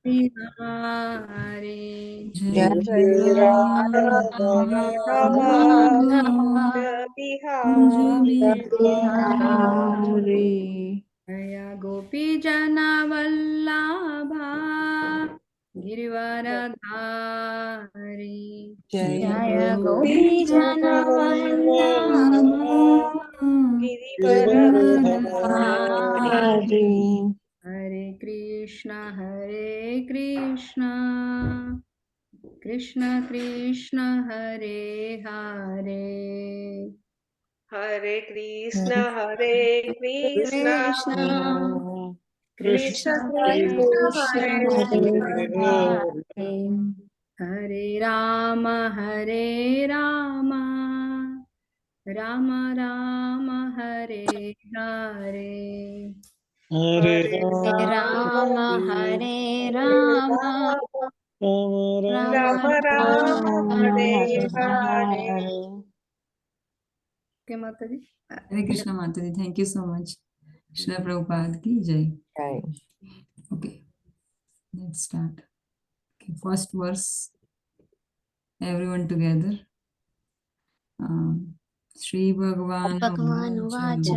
बिहारी जय जय राधा राधा कुंज बिहारी जय गोपीजनवल्लभा गिरिवरधारी जय गोपीजनवल्लभा गिरिवरधारी हरे कृष्ण कृष्ण कृष्ण हरे हरे हरे कृष्ण कृष्ण कृष्ण कृष्ण कृष्ण कृष्ण हरे हरे हरे हरे राम राम राम हरे हरे हरे राम हरे राम राम राम हरे हरे के माता जी Hare Krishna Mataji, thank you so much. Shri Prabhupada ki jai. Okay, let's start. Okay, first verse, everyone together. Shri Bhagavan भगवानुवाच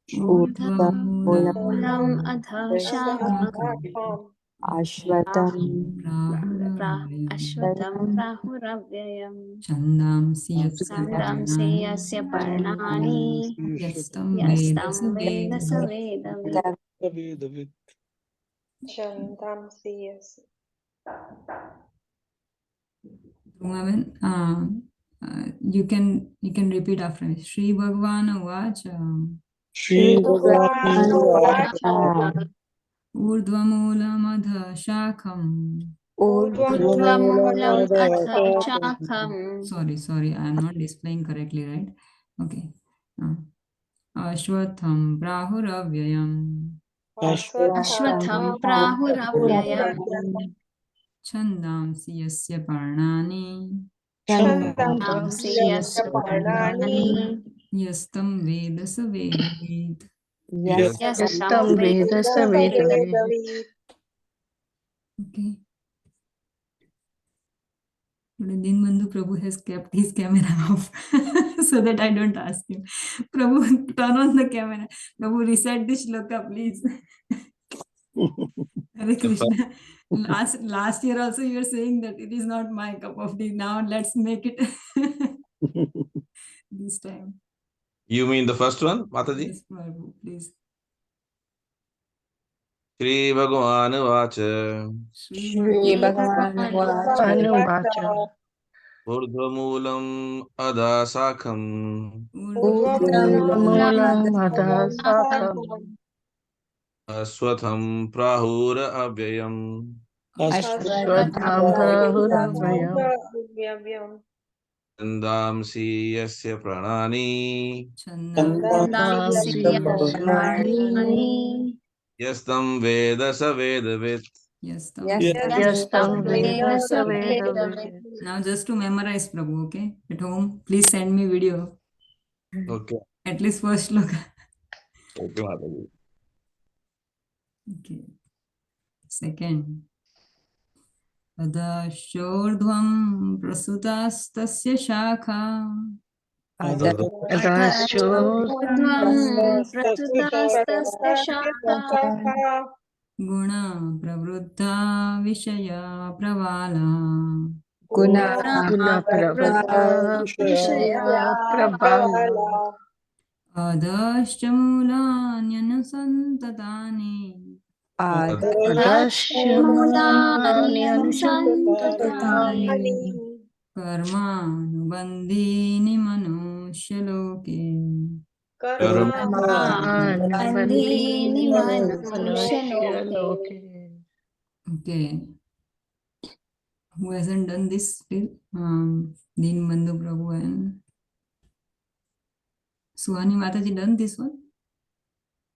Urdhvamulam ऊर्ध्वमूलम् अधः शाखम् Ashvatam Prahuravayam अश्वत्थं प्राहुरव्ययम् Chandamsi Yasya छन्दांसि यस्य Parnani पर्णानि Yastam यस्तं Vedasa वेद स Veda. वेदवित् छन्दांसि यस्य Umaven, you can repeat after me. Shri Bhagavan Vacha Shri भगवान् उवाच Urdhvamulamadha Shakham. ऊर्ध्वमूलम् अथ ऊर्ध्वमूलमदशाकम् शाखम् Sorry, I am not displaying correctly, right? Okay. Uh, Ashwatham Prahuravyayam अश्वत्थं प्राहुरव्ययम् प्राहुरव्ययम् Chandamsi Yasya Parnani छन्दांसि छन्दांसि यस्य यस्य पर्णानि पर्णानि Yastam Vedasa Vedavid. यस्तं यस्तं वेद वेद स स वेदवित् वेदवित् Okay. Today Dinbandhu Prabhu has kept his camera off so that I don't ask him. Prabhu, turn on the camera. Prabhu, reset this shloka, please. Hare Krishna. Last year also you were saying that it is not my cup of tea. Now let's make it this time. You mean the first one, Mataji? Yes, Prabhu, please. Shri Bhagavan Vacha Sri श्रीभगवानुवाच Urdhvamulam Adasakam ऊर्ध्वमूलम् अधः शाखम् ऊर्ध्वमूलमदशाकम् Aswatham Prahura Avyayam अश्वत्थं प्राहुरव्ययम् प्राहुरव्ययम् Chandamsi Yasya Pranani Chandamsi छन्दांसि छन्दांसि यस्य यस्य पर्णानि पर्णानि Yastam Vedasa Vedavit. Yastam. यस्तं यस्तं वेद वेद स स वेदवित् वेदवित् Now just to memorize Prabhu, okay? At home, please send me video. Okay. At least first shloka. Okay, Mataji. Okay. Second. Adashordhvam prasutastasya shakha अधश्चोर्ध्वं प्रसुतास्तस्य शाखा शाखा guna pravruddha vishaya pravala गुणा गुणप्रवृद्धा विषया प्रबला प्रबला adashcha mulanyanasantatani अधश्च मूलानि अनुसन्ततानि कर्मानुबन्धीनि मनुष्यलोके कर्मानुबन्धीनि मनुष्यलोके मनुष्यलोके Okay. Who hasn't done this still? Dinbandhu Prabhu and Suhani Mataji done this one?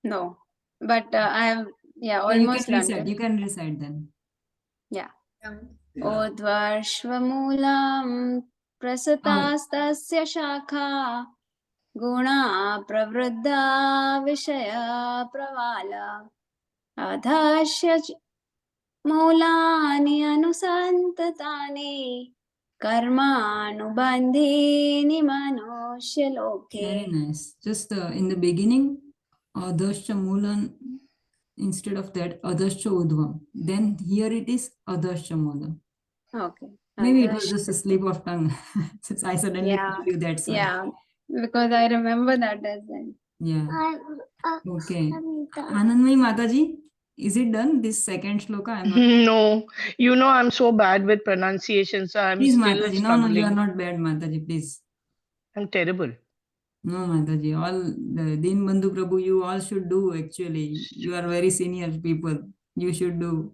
No, but I have Then you can almost learned recite. it. You can recite then. ऊर्ध्वर्श्वमूलं प्रसृतास्तस्य शाखा गुणा प्रवृद्धा विषया प्रवाला मूलानि अनुसन्ततानि कर्मानुबन्धीनि मनुष्यलोके. Very nice. Just in the beginning, adascha moolam, instead of that, adascha udvam. Then here it is adascha moolam. Okay. Maybe it was just a slip of tongue. Since I suddenly Yeah. told you, that's why. Yeah. Because I remember that as well. Yeah. Okay. Anandmai Mataji, is it done? This second shloka? I'm not. No, you know I'm so bad with pronunciation, so I'm Please, still Mataji. No, you are struggling. not bad, Mataji. Please. I'm terrible. No, Mataji. All the Din Bandhu Prabhu, you all should do actually. You are very senior people. You should do.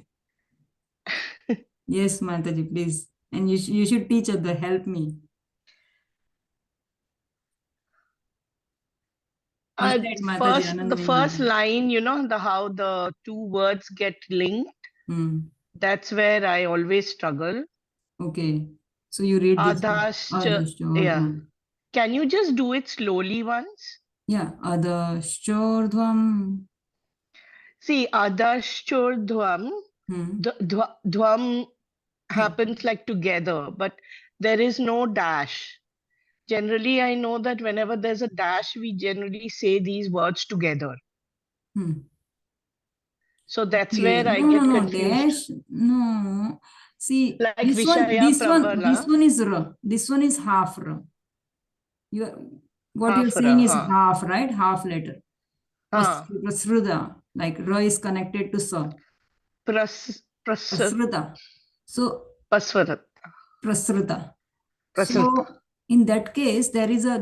Yes, Mataji, please. And you should teach other. Help me. First, Mataji, The Anandmai first Mataji. line, you know, how the two words get linked. That's where I always struggle. Okay. So you read this. Adhascha. Adhascha. Yeah. Can you just do it slowly once? Yeah. Adhashchordhvam. See, adhashchordhvam, dhvam happens like together, but there is no dash. Generally, I know that whenever there's a dash, we generally say these words together. So that's where I get confused. Dash. No. See, Like this one, Vishaya this Prabala. one is ra. This one is half ra. What you're Half saying ra, is half, right? Half letter. Prasruta, like ra is connected to sa. Prasruta. So Prasruta. So in that case, there is a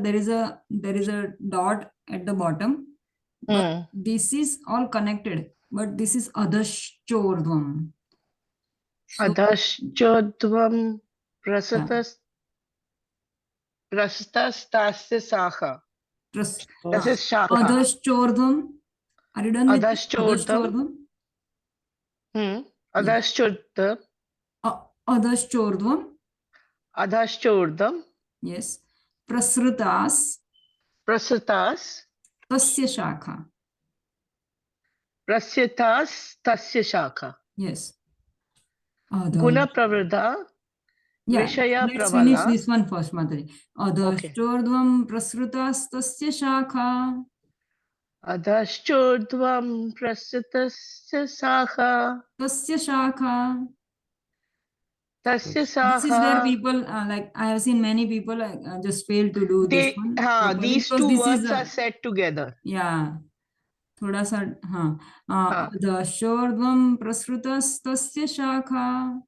dot at the bottom. But this is all connected. But this is adhashchordhvam. So, Adhashchodhvam prasatas tasya saha. This is shaka. Adhashchordhvam. Are you done with this? Adhashchodhvam. Adhashchodhvam. Adhashchordhvam. Adhashchodhvam. Yes. Prasrutas. Prasatas. Tasya shakha. Prasyatas tasya shaka. Yes. Guna pravridha. Yeah, Vishaya let's finish Prabala. this one first, Mataji. Adhashchordhvam prasrutas tasya shakha. Adhashchodhvam prasyatasya saha. Tasya shakha. Tasya This is where saha. people, like I have seen many people just fail to do this one. These Because two this words is are said together. Yeah. थोड़ा सा adhashchordhvam prasrutas tasya shakha.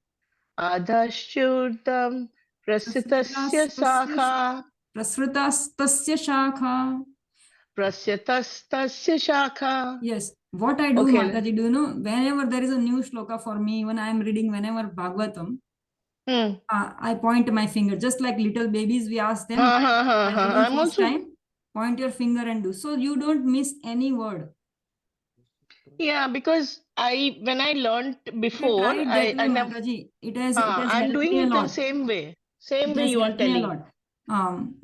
Adhashchodhvam prasyatasya saha. Prasrutas tasya shakha. Prasyatastasya shaka. Yes. What I do, Mataji, do you know, whenever there is a new shloka for me, when I am reading, whenever Bhagavatam, I point my finger, just like little babies, we ask them, while reading first time, point your finger and do. So you don't miss any word. Yeah, because when I learned before, I never. Mataji, It has I'm doing it the same way. Same way you are telling.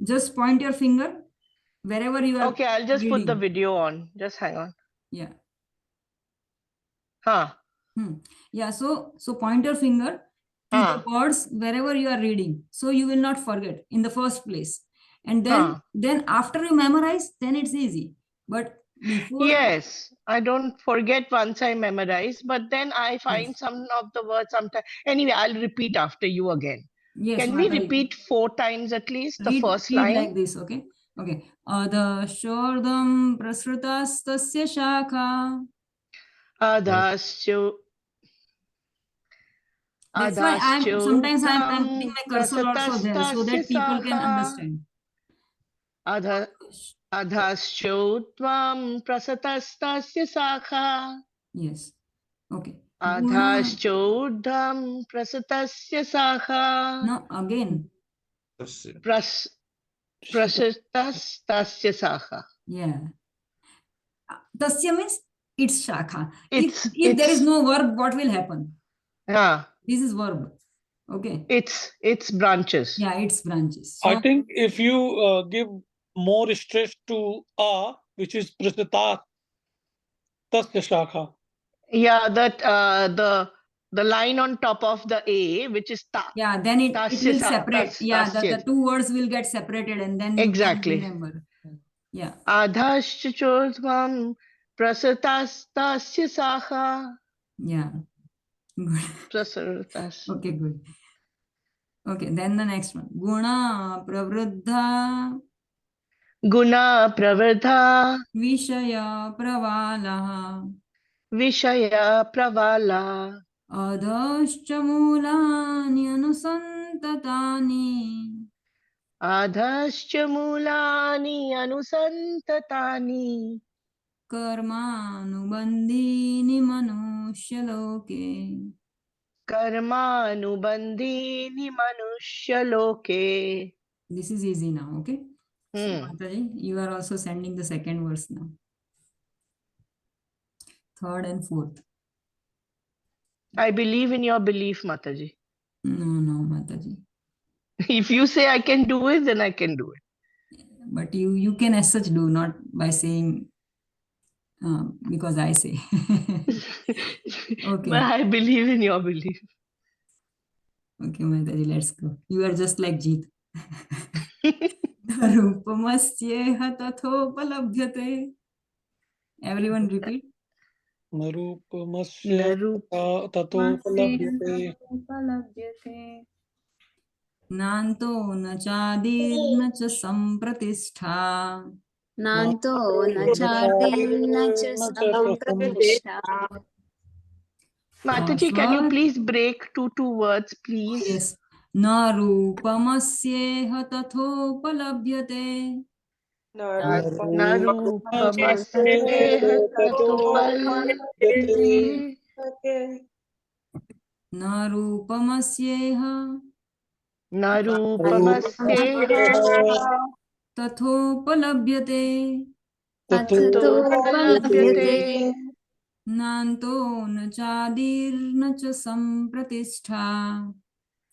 Just point your finger wherever you are. Okay, I'll just reading. put the video on. Just hang on. Yeah. Yeah, so point your finger to the words wherever you are reading, so you will not forget in the first place. And then after you memorize, then it's easy. But before, yes, I don't forget once I memorize, but then I find some of the words sometimes. Anyway, I'll repeat after you again. Yes, can we repeat 4 times at least the first line? Like this, okay? Okay. Adhashchordhvam prasrutas tasya shakha. That's why sometimes I'm putting my cursor also there so that people can understand. Adhashchodhvam prasatastasya sakha. Yes. Okay. Adhashchodhvam prasatasya sakha. No, again. Prasatastasya sakha. Yeah. Tasya means it's shakha. If there is no verb, what will happen? This is verb. Okay. It's branches. Yeah, it's branches. So, I think if you give more stress to which is prasata tasya shakha. Yeah, that the the line on top of the A, which is ta. Yeah, then it Tasya will sa- separate. tas- Yeah, the tasya. two words will get separated and then you Exactly. can remember. Yeah. Adhascha chodhvam prasastasya saha. Yeah. Good. Prasaratas. Okay, good. Okay, then the next one. Guna pravruddha Guna pravardha vishaya pravalaha vishaya pravala adhascha mulani anusantatani adhascha mulani anusantatani कर्मानुबन्धीनि मनुष्यलोके karmanubandhini manushya-loke. This is easy now, okay? So, Hmm. Mataji, you are also sending the second verse now. Third and fourth. I believe in your belief, Mataji. No, Mataji. If you say I can do it, then I can do it. But you can as such do, not by saying because I say. Okay. But I believe in your belief. Okay, Mataji, let's go. You are just like Jeet. Rupamasyeha tathopalabhyate. Everyone repeat. Narupamasya Naru tatopalabhyate. नान्तो न चादिर्न च सम्प्रतिष्ठा Nanto na chadin cha sampratishtha. Mataji, can you please break two words, please? Yes. न रूपमस्येह तथोपलभ्यते Narupamasyeha tatupalate. न रूपमस्येह Narupamasyeha तथोपलभ्यते Tatto palabhyate. tatupalate. नान्तो न चादिर्न च सम्प्रतिष्ठा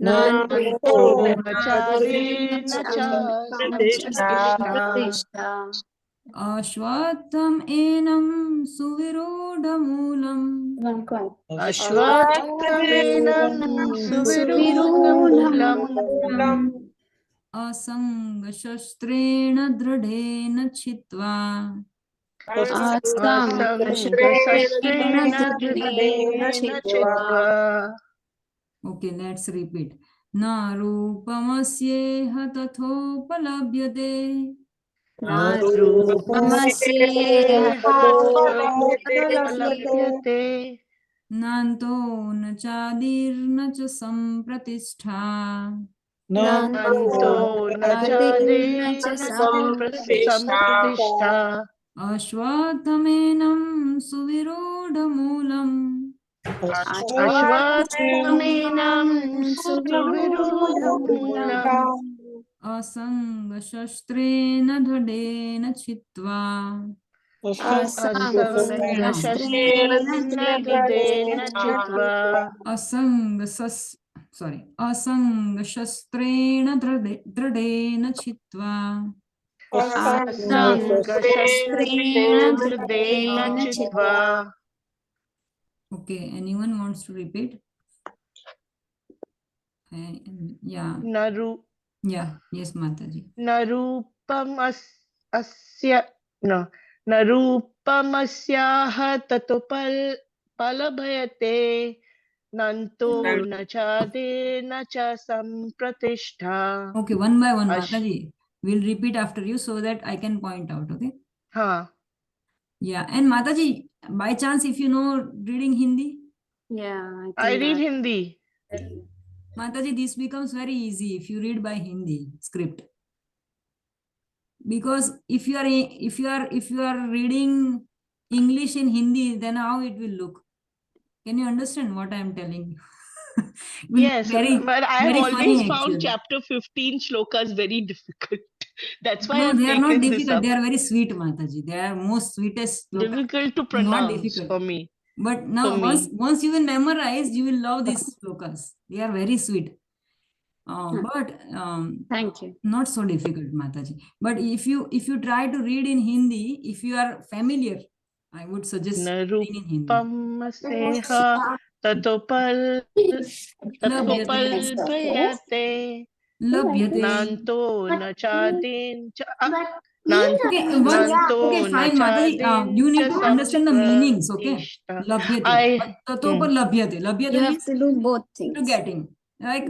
Nanto Nanto na nachadirna cha sampratishtha. sampratishtha. अश्वत्थम् एनं सुविरूढमूलम् Ashwatthamenam Suvirunam. suvirudhamulam असङ्गशस्त्रेण दृढेन छित्त्वा Asam asangashastrena Krishna dridena chitva. Okay, let's repeat. न रूपमस्येह तथोपलभ्यते Narupamasyeha tatopalapyate. नान्तो न चादिर्न च सम्प्रतिष्ठा Nanto Adina nachade cha sampratishtha. अश्वत्थमेनं सुविरूढमूलम् Ashwatthamenam Suvirudhamulam. suvirudhamulam असङ्गशस्त्रेण दृढेन छित्त्वा asangashastrena dridena chitva. असङ्गशस्त्रेण दृढेन छित्त्वा Asangashastrena dridena chitva. Okay, anyone wants to repeat? Yeah, yes, Mataji. Narupamasyaha tatupalabhyate nanto nachadena cha sampratishtha. Okay, one by one, Mataji. We'll repeat after you so that I can point out, okay? Huh. Yeah, and Mataji, by chance, if you know reading Hindi? Yeah, I read Hindi. Mataji, this becomes very easy if you read by Hindi script. Because if you are reading English in Hindi, then how it will look? Can you understand what I am telling you? Yes, but I have always funny, found actually. chapter 15 shlokas very difficult. That's why No, I've they are not taken this difficult. up. They are very sweet, Mataji. They are most sweetest shlokas. Difficult to Not pronounce difficult for me. But now, once you will memorize, you will love these shlokas. They are very sweet. Thank you. Not so difficult, Mataji. But if you try to read in Hindi, if you are familiar, I would suggest reading in Hindi. Narupamasyeha Tatopal Labhyate. tatopalpayate Labhyate. nanto na chadin nanto Okay, once, okay, na fine, Mataji. chadin You cha need to understand the meanings, okay? sampradishta. Labhyate. Tatopar labhyate. Labhyate You have means to do both to things. getting. Like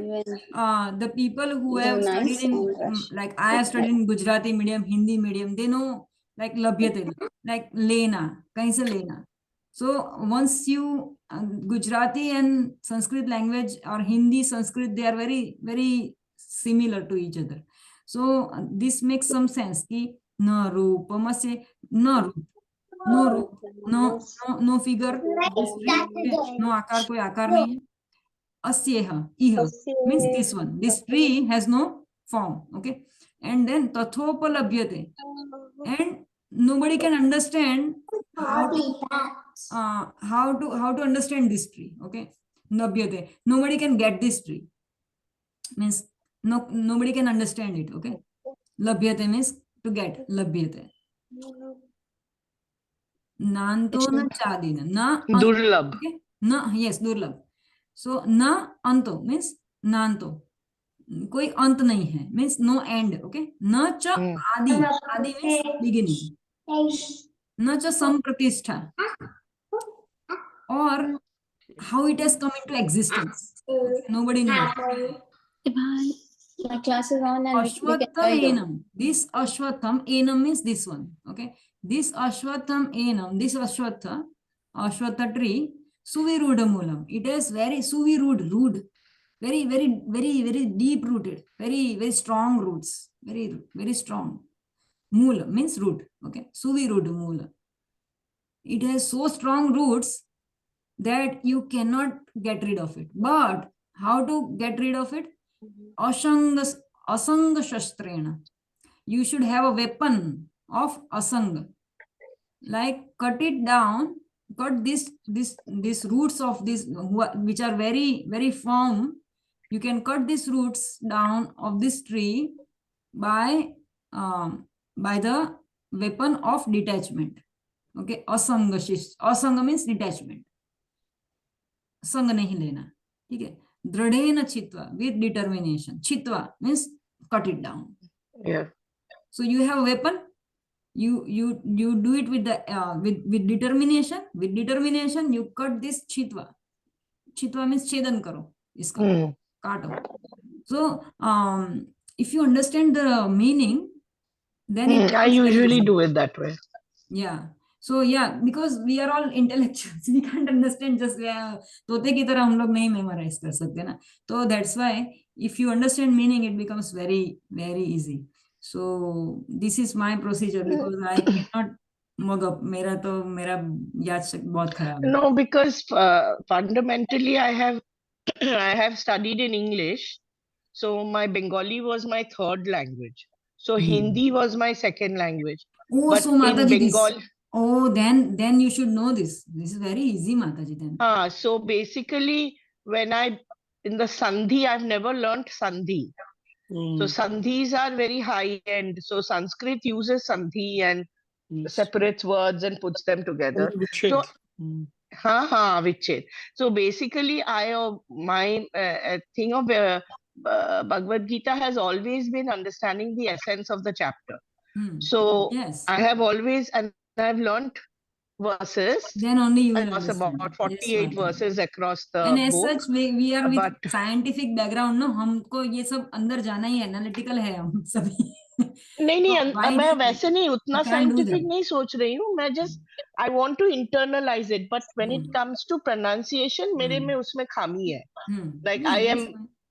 the people who Do have studied nice in, and rush. like I have studied in Gujarati medium, Hindi medium, they know like labhyate, like lena, kahin se lena. So once you Gujarati and Sanskrit language or Hindi, Sanskrit, they are very, very similar to each other. So this makes some sense. Ki na rupama se na roop, no roop, no figure of this tree, okay? No akar, koi akar nahi hai. Asyeha, iha means this one. This tree has no form, okay? And then tathopalabhyate, and nobody can understand how to understand this tree, okay? Labhyate, nobody can get this tree, means nobody can understand it, okay? Labhyate means to get, labhyate. Nanto na chadina, na anto, Durlabh. okay? Na, yes, durlabh. So na anto means nanto, कोई अंत नहीं है, means no and, okay? न च आदि, आदि means beginning, न च संप्रतिष्ठा, और how it has come into existence, nobody knows. My class is on and we can Ashwatham join you. enam, this ashwatham enam means this one, okay? This ashwatham enam, this ashwatha tree, suviruda moolam, it is very rude, very, very, very, very deep rooted, very, very strong roots, very, very strong. Moola means root, okay? Suviruda moola. It has so strong roots that you cannot get rid of it. But how to get rid of it? Asanga shastrena. You should have a weapon of asanga. Like cut it down, cut this roots of this, which are very, very firm. You can cut these roots down of this tree by the weapon of detachment. Okay, asanga means detachment. संग नहीं लेना, ठीक है? दृढ़ेन चित्वा, with determination. Chitva means cut it down. Yeah. So you have a weapon. You do it with the with determination. With determination, you cut this chitva. Chitva means chedan karo, iska kato. So if you understand the meaning, then it I becomes very usually easy. do it that way. Yeah. So yeah, because we are all intellectuals, we can't understand just तोते की तरह हम लोग नहीं memorize कर सकते ना. So that's why if you understand meaning, it becomes very, very easy. So this is my procedure because I cannot mug up. मेरा याद शक्ति बहुत खराब है. No, because fundamentally I have studied in English, so my Bengali was my third language. So Hindi was my second language. Oh, but so in Mataji, Bengal, then you should know this. This is very easy, Mataji. Then. So basically, when in the Sandhi, I've never learnt Sandhi. So Sandhis are very high end. So Sanskrit uses Sandhi and separates words and puts them together. So, Viched. So basically, my thing of Bhagavad Gita has always been understanding the essence of the chapter. So yes. I have always, and I've learnt verses. Then only you will was understand. about 48 yes, verses across the and as book. such, we are with but scientific background, no? हमको ये सब अंदर जाना ही, analytical है हम सभी. नहीं मैं वैसे नहीं उतना साइंटिफिक नहीं सोच रही हूँ. मैं just I want to internalize it, but when it comes to pronunciation, मेरे में उसमें खामी है. Like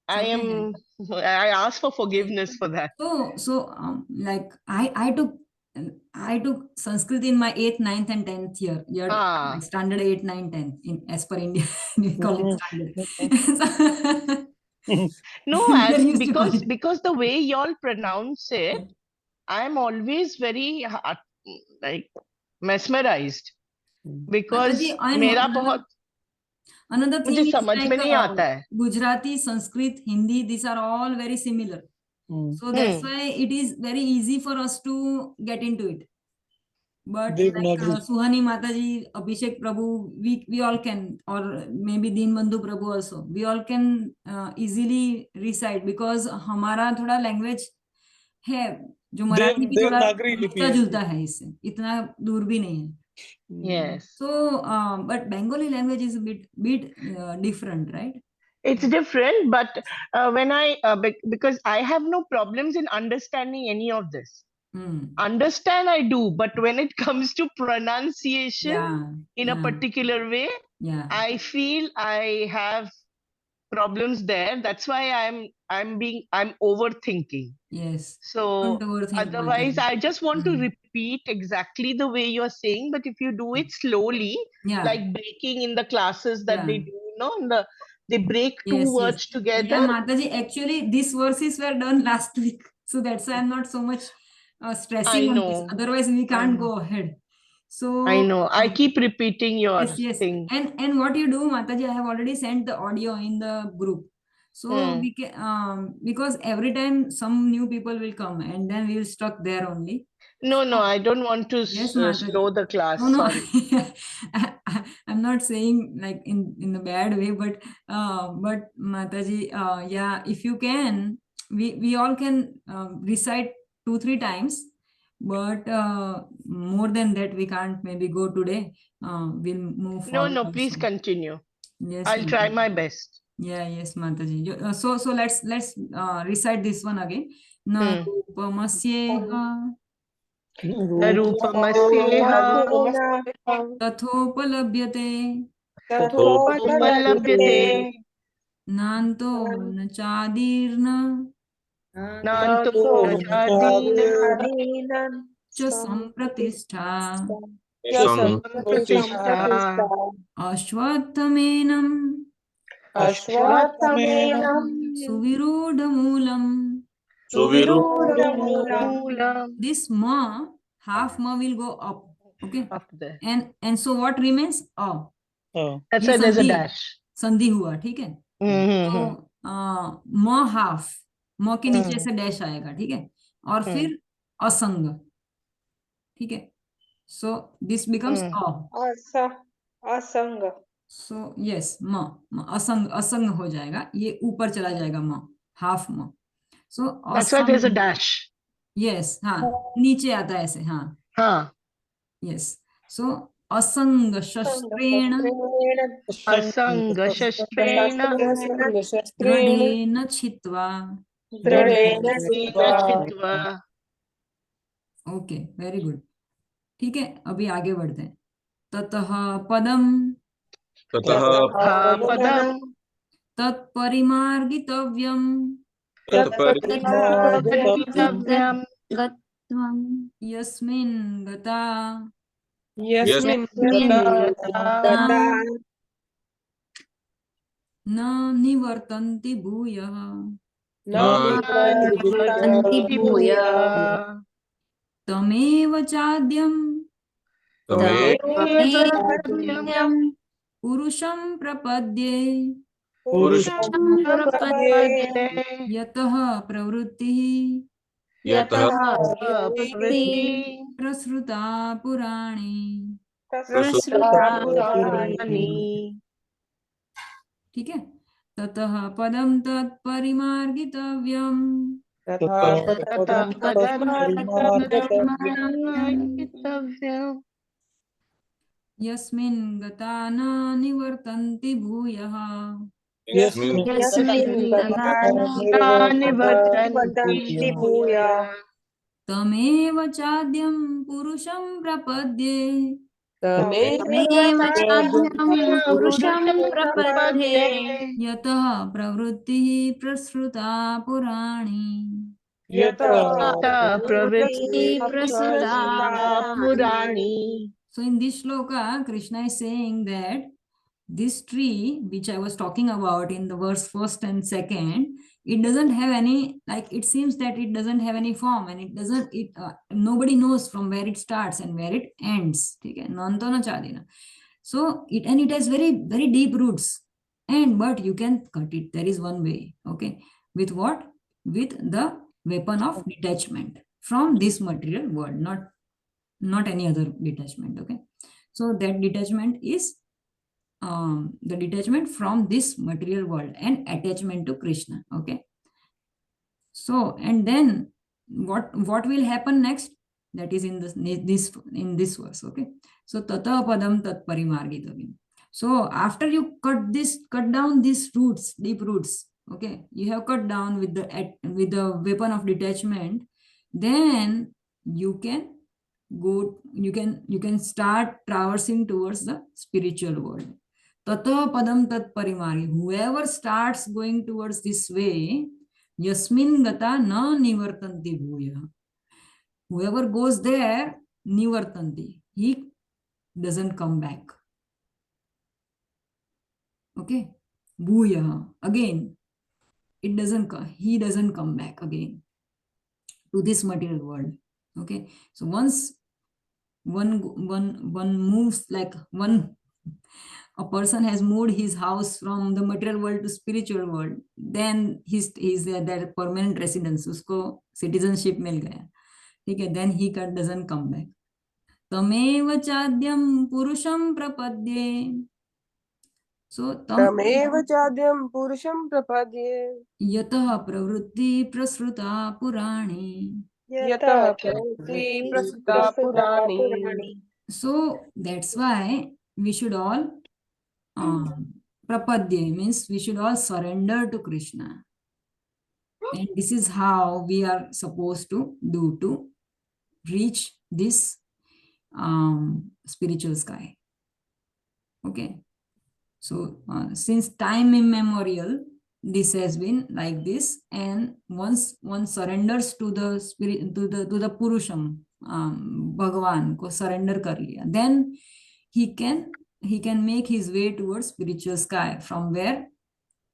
I ask for forgiveness for that. So like I took Sanskrit in my 8th, 9th and 10th year. Standard 8, 9, 10 as per India. We call it standard. No, because the way y'all pronounce it, I'm always very like mesmerized. Because मेरा बहुत another thing मुझे is समझ में नहीं आता है. Gujarati, Sanskrit, Hindi, these are all very similar. So that's why it is very easy for us to get into it. But like Devanagari. Suhani Mataji, Abhishek Prabhu, we all can, or maybe Deenbandhu Prabhu also, we all can easily recite because हमारा थोड़ा language है जो मराठी भी थोड़ा देवनागरी लिपि मिलता है जुलता है इससे, इतना दूर भी नहीं है. Yes. So, but Bengali language is a bit different, right? It's different, but when because I have no problems in understanding any of this. Understand I do, but when it comes to pronunciation Yeah, in a particular way, yeah, I feel I have problems there. That's why I'm overthinking. yes. So Don't overthink, otherwise, Mataji. I just want to repeat exactly the way you're saying, but if you do it slowly, Yeah, like breaking in the classes that they yeah. do, they break two Yes, yes. words together. Yeah, Mataji, actually, these verses were done last week. So that's why I'm not so much stressing I on this. know. Otherwise, we can't know. go ahead. So I know. I keep repeating your yes, yes. thing. And what you do, Mataji, I have already sent the audio in the group. So we can because every time some new people will come and then we will stuck there only. No, I don't want to Yes, Mataji. slow the class. No, Sorry. I'm not saying like in a bad way, but Mataji, yeah, if you can, we all can recite 2-3 times, but more than that we can't maybe go today. We'll move forward. No, please also. continue. Yes, I'll try Mataji. my best. Yeah, yes, Mataji. So let's recite this one again. Na rupamasyeha Rupamasyeha तथोपलभ्यते तथोपलभ्यते नान्तो न चादीर्न नान्तो न चादीन च सम्प्रतिष्ठा प्रतिष्ठा अश्वत्थमेनं अश्वत्थमेनं सुविरूढमूलम्. सुविरूढमूलम्. This ma, half ma will go up. Okay. Up there. And so what remains? A. That's why there's a dash. संधि हुआ, ठीक है. तो म हाफ, म के नीचे से डैश आएगा, ठीक है, और फिर असंग, ठीक है. सो दिस बिकम्स असंग. सो यस म असंग, असंग हो जाएगा, ये ऊपर चला जाएगा म, हाफ म. So That's why there's a dash. Yes, हाँ, नीचे आता है ऐसे, हाँ, यस. सो असंग शस्त्रेण असंग शस्त्रेण दृढ़ेन छित्त्वा. छित्त्वा. Okay, very good. ठीक है, अभी आगे बढ़ते हैं. ततः पदम पदम तत्परिमार्गितव्यम यस्मिन् गता न निवर्तन्ति भूयः. तमेव चाद्यं पुरुषं प्रपद्ये यतः प्रवृत्तिः प्रसृता पुराणे. ठीक है. ततः पदम तत्परिमार्गितव्यम यस्मिन् गता न निवर्तन्ति भूयः. तमेव चाद्यं पुरुषं प्रपद्ये यतः प्रवृत्तिः प्रसृता पुराणी. So in this shloka, Krishna is saying that this tree, which I was talking about in the verse 1st and 2nd, it doesn't have any, like, it seems that it doesn't have any form, and it doesn't, nobody knows from where it starts and where it ends. Okay? Nantona chadina. So it has very, very deep roots, but you can cut it. There is one way. Okay. With what? With the weapon of detachment from this material world, not not any other detachment. Okay, so that detachment is the detachment from this material world and attachment to Krishna. Okay, so and then what will happen next? That is in this verse. Okay, so tata padam tat parimargitavim. So after you cut down these roots, deep roots, okay, you have cut down with the weapon of detachment, then you can you can start traversing towards the spiritual world. Tata padam tat parimari. Whoever starts going towards this way, yasmin gata na nivartanti bhuya. Whoever goes there, nivartanti. He doesn't come back. Okay. Bhuya. Again, he doesn't come back again to this material world. Okay. So once one moves, like a person has moved his house from the material world to spiritual world, then he's that permanent residence, usko citizenship mil gaya. Okay, then he doesn't come back. Tameva chadyam purusham prapadye. So तमेव चाद्यं पुरुषं प्रपद्ये yatah pravrutti prasruta purani. यतः प्रवृत्ति प्रस्तुता पुराणी. So that's why we should all prapadye means we should all surrender to Krishna. And this is how we are supposed to do to reach this spiritual sky. Okay. So since time immemorial, this has been like this, and once one surrenders to the spirit, to the Purusham, Bhagavan ko surrender kar liya, then he can make his way towards spiritual sky, from where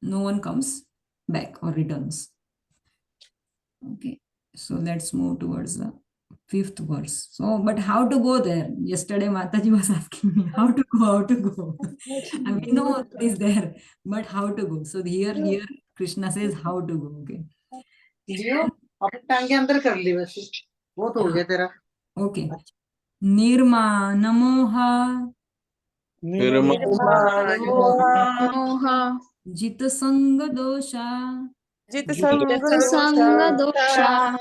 no one comes back or returns. Okay, so let's move towards the 5th verse. So, but how to go there? Yesterday, Mataji was asking me how to go. And we know what is there, but how to go? So here, Krishna says how to go. Okay. Okay. Nirma namoha Moha jita sanga dosha जित Sanga dosha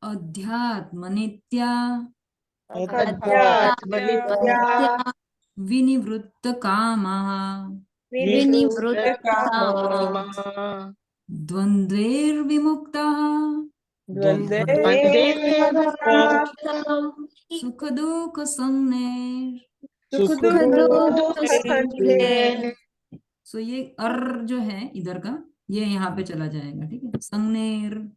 adhyatma nitya अध्यात्मनित्या vinivritta kamaha Vinivruttama dvandver vimuktaha द्वन्द्वे sukha dukha sangner. So ये जो है इधर का, ये यहाँ पे चला जाएगा. ठीक है. संगनेर.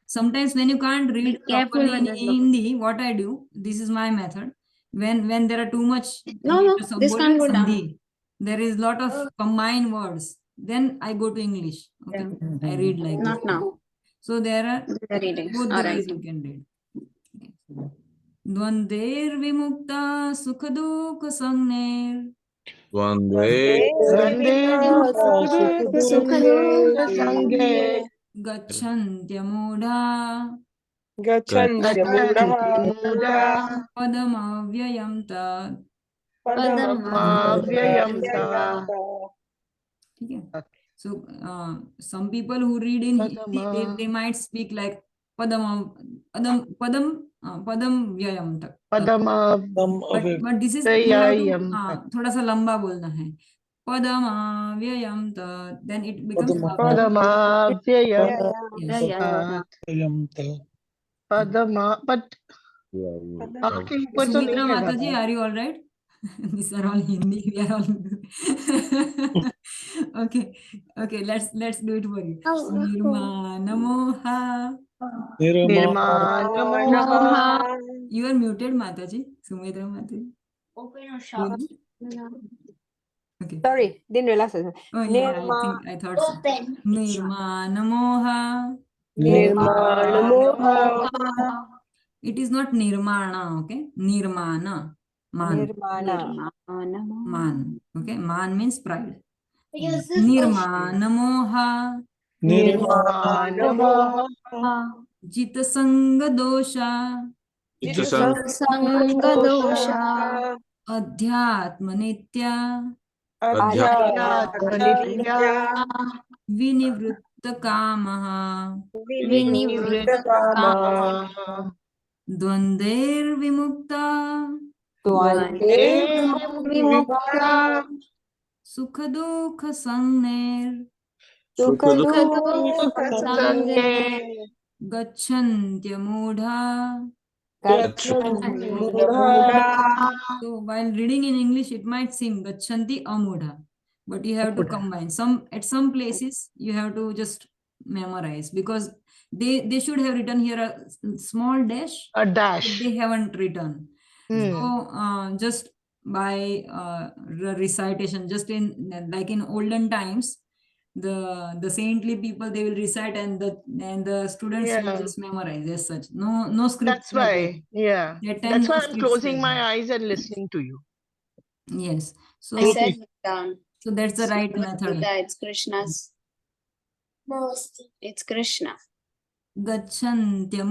Sometimes when you can't read properly in Hindi, what I do, this is my method. When there are too much, No, this can't go down. there is lot of combined words, then I go to English. Okay, I read like Not that. now. So there are The readings. both the All ways right. you can read. Okay. Dvandir vimukta sukhadukha sangner. Vande Sange Gacchantyamuda गच्छन्त्यमूढः padamavyayam tat. Padamavyayam ta. Okay. So some people who read in Hindi, they might speak like padam vyayam tak. But this is you have to thoda sa lamba bolna hai. Padamavyayam tat. Then it becomes Padamavyayam yes. tat. Padama, but आपके ऊपर तो नहीं Sumitra है Mataji, दादा. are you all right? These are all Hindi. We are all okay. Let's do it for you. Nirma namoha. Nirmanamoha. You are muted, Mataji. Sumitra Mataji. Open or shut? Okay. Sorry, didn't realize it. Oh yeah, I thought so. Open. Nirma namoha. निर्माणमोह It is not nirmana. Okay. Nirmana. Man. Man. Okay. Man means pride. Nirmanamoha Nirmanamoha. jita sanga dosha Sangadosha. Adhyatma nitya Adhyatmanitya vinivritta kamaha Vinivritta dvandair vimukta Vimukta sukhadukha sangner Sukadukha Sange gacchantya So while reading in English, it might seem Gacchanti Amudha, but you have to combine. At some places you have to just memorize because they should have written here a small dash. a But dash. they haven't written. So just by recitation, just in like in olden times, the saintly people, they will recite and the students will just memorize as such. No scripts. That's why. Yeah. That time That's no why I'm scripts closing were my there. eyes and listening to you. Yes. So I said down. so that's the right method. Gita, it's Krishna's. It's Krishna. Gacchantya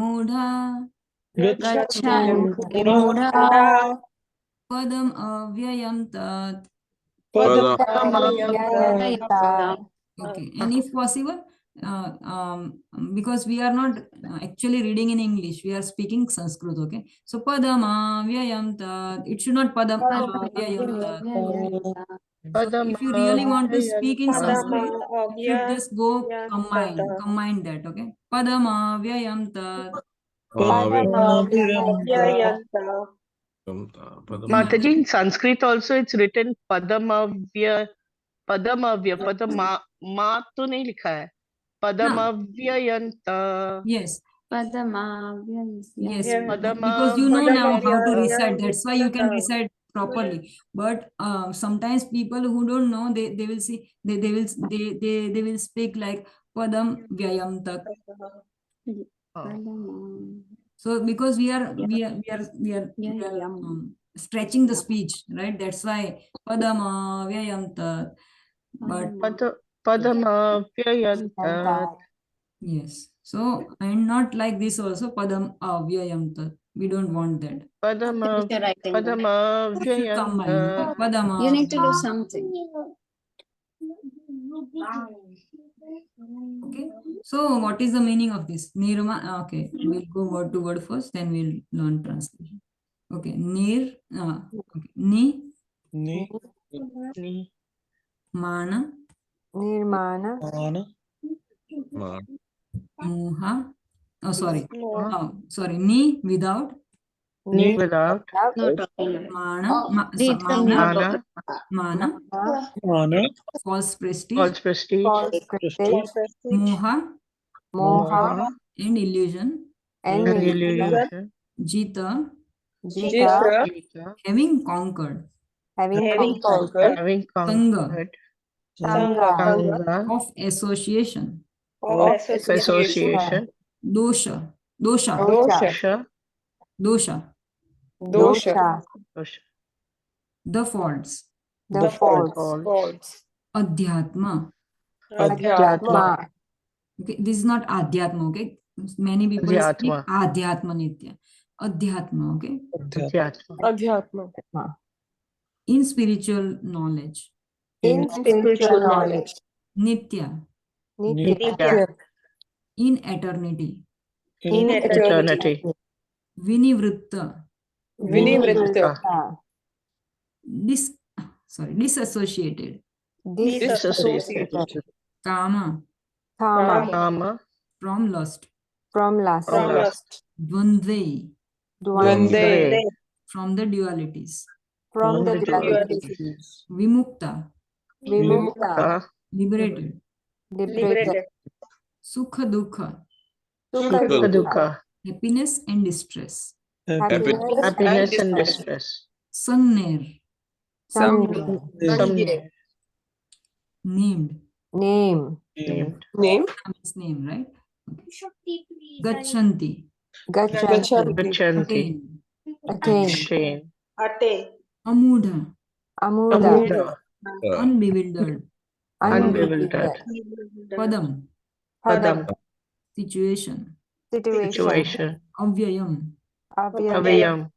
Gacchantya padam avyayam tat. Padam Okay, and if possible, because we are not actually reading in English, we are speaking Sanskrit. Okay, so padam avyayam tat. It should not padam avyayam tat. So if you really want to speak in Sanskrit, you should just go combine that. Okay, padam avyayam tat. Mataji, in Sanskrit also it's written Padamavya, Padama to nahi likha hai. Padamavyayanta. Yes. Padama. Yes, Padama because you know now how to Vyayanta. recite. That's why you can recite properly. But sometimes people who don't know, they will see they will speak like padam vyayam tak. So because we are stretching the speech, right? That's why padam vyayam tak. But Padamavyayanta. yes, so and not like this also padam avyayam tat. We don't want that. You should combine. Okay? Padamavyayanta. Padama. You need to do something. Okay. So what is the meaning of this? Nirma. Okay, we'll go word to word first, then we'll learn translation. Okay. Okay. Ni. Mana. Nirmana. Moha. Oh, sorry. Sorry. Ni without. Ni without. No talking. Mana. Read from Mana. Mana. Mana. False prestige. False prestige. Prestige. Moha. Moha. And illusion. And illusion. Jita. Jita. Having conquered. Having conquered. Having Sangha. conquered. Sangha. Sangha. Of association. Of Association. Dosha. Dosha. Dosha. Dosha. Dosha. Dosha. The faults. The faults. Faults. Adhyatma. Adhyatma. Okay, this is not adhyatma. Okay, many people speak Adhyatma. adhyatma nitya. Adhyatma. Okay, Adhyatma. Adhyatma. in spiritual knowledge. In spiritual knowledge. Nitya. Nitya. In eternity. In eternity. Vinivritta. Vinivritta. Disassociated. Disassociated. Kama. Kama. From lust. From lust. Dvandve. Dvandve. From the dualities. From the dualities. Vimukta. Vimukta. Liberated. Liberated. Sukha dukha. Sukha Dukha. Happiness and distress. Happiness and distress. Sangner. Samnir. Named. Name. Its name, right? Okay. Gachanti. Gachanti. Attain. Amudha. Amuda. Unbewildered. Unbewildered. Padam. Padam. Situation. Situation. Avyayam. Avyayam. Avyayam.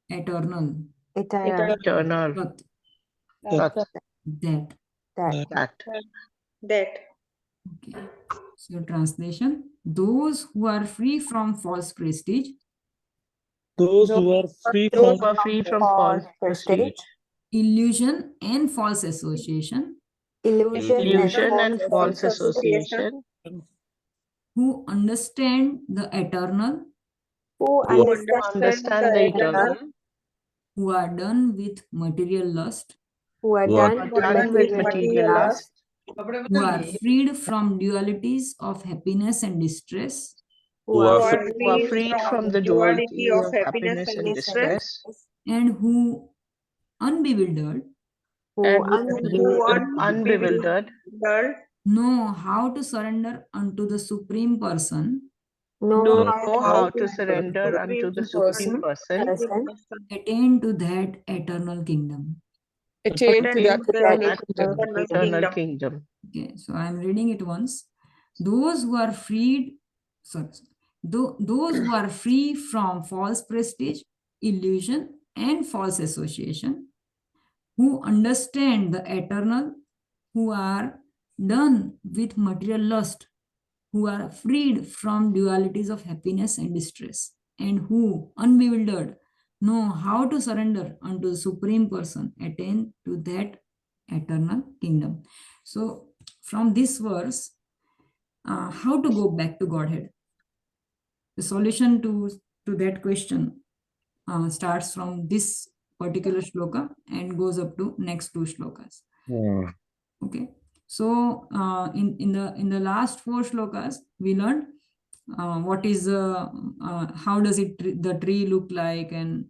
Eternal. Eternal. Eternal. Tat. Tat. That. That. That. Okay. So translation: those who are free from false prestige, Those who are free from Who are free from false prestige, illusion, and false association, illusion, and false association, who understand the eternal, Who Who understand the eternal, who are done with material lust, who are Who are done with done with material material lust, who are freed from dualities of happiness and distress, who are are who are freed from the duality of happiness and distress, and who unbewildered who who unbewildered know how to surrender unto the Supreme Person, know know how how to to surrender unto the Supreme Person, attain to that eternal kingdom. attain to that eternal that kingdom. eternal kingdom. Okay, so I'm reading it once. Those who are freed, those who are free from false prestige, illusion, and false association, who understand the eternal, who are done with material lust, who are freed from dualities of happiness and distress, and who, unbewildered, know how to surrender unto the Supreme Person, attain to that eternal kingdom. So, from this verse, how to go back to Godhead? The solution to that question starts from this particular shloka and goes up to next two shlokas. Okay, so in the last four shlokas we learned what is how does the tree look like, and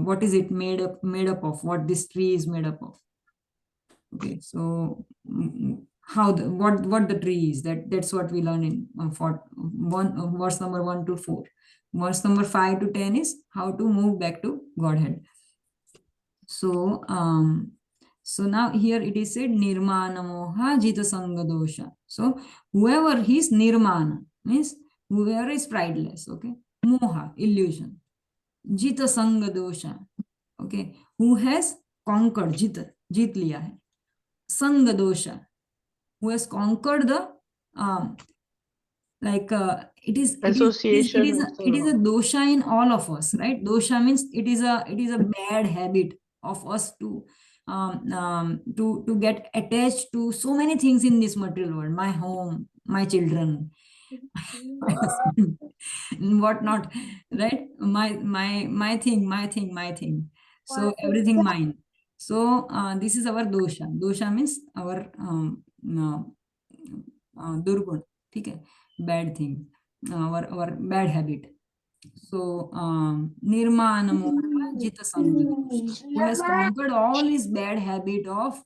what is it made up of, what this tree is made up of. Okay, so how what the tree is, that's what we learn in for verse number 1 to 4. Verse number 5 to 10 is how to move back to Godhead. So so now here it is said nirmana moha jita sanga dosha. So whoever is nirmana means whoever is prideless, okay, moha illusion, jita sanga dosha, okay, who has conquered, जीत लिया है, sanga dosha, who has conquered the it is Association. a dosha in all of us, right? Dosha means it is a bad habit of us to to get attached to so many things in this material world, my home, my children, what not, right? My thing, so everything mine. So this is our dosha means our durgun, okay, bad thing, our bad habit. So nirmana moha jita sanga dosha, who has conquered all his bad habit of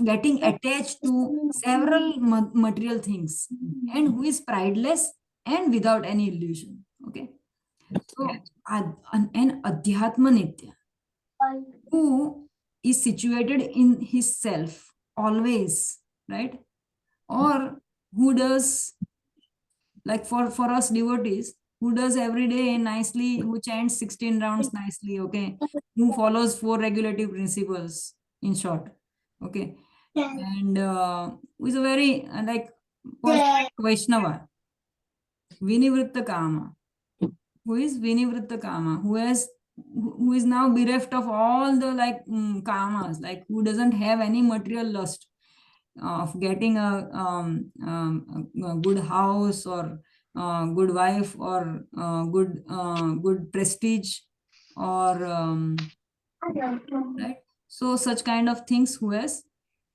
getting attached to several material things, and who is prideless and without any illusion. Okay, so an adhyatma nitya, who is situated in his self always, right? Or who does, like for us devotees, who does every day nicely, who chants 16 rounds nicely, okay, who follows 4 regulative principles, in short, okay, and who is a very perfect Vaishnava, Vinivritta Kama, who is Vinivritta Kama, who is now bereft of all the kamas, like who doesn't have any material lust of getting a good house, or good wife, or good prestige, or right, so such kind of things, who has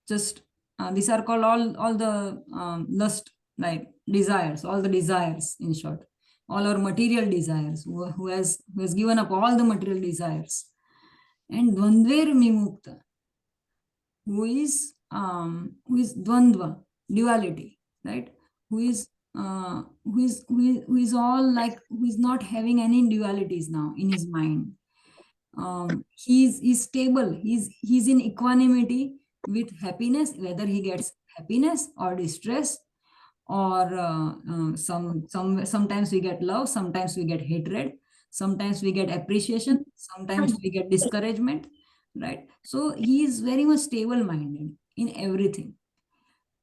just these are called all the lust, like desires, all the desires, in short, all our material desires, who has given up all the material desires, and dvandver mimukta, who is dvandva, duality, right? Who is all like, who is not having any dualities now in his mind. He's stable, he's in equanimity with happiness, whether he gets happiness or distress, or sometimes we get love, sometimes we get hatred, sometimes we get appreciation, sometimes we get discouragement, right? So he is very much stable minded in everything.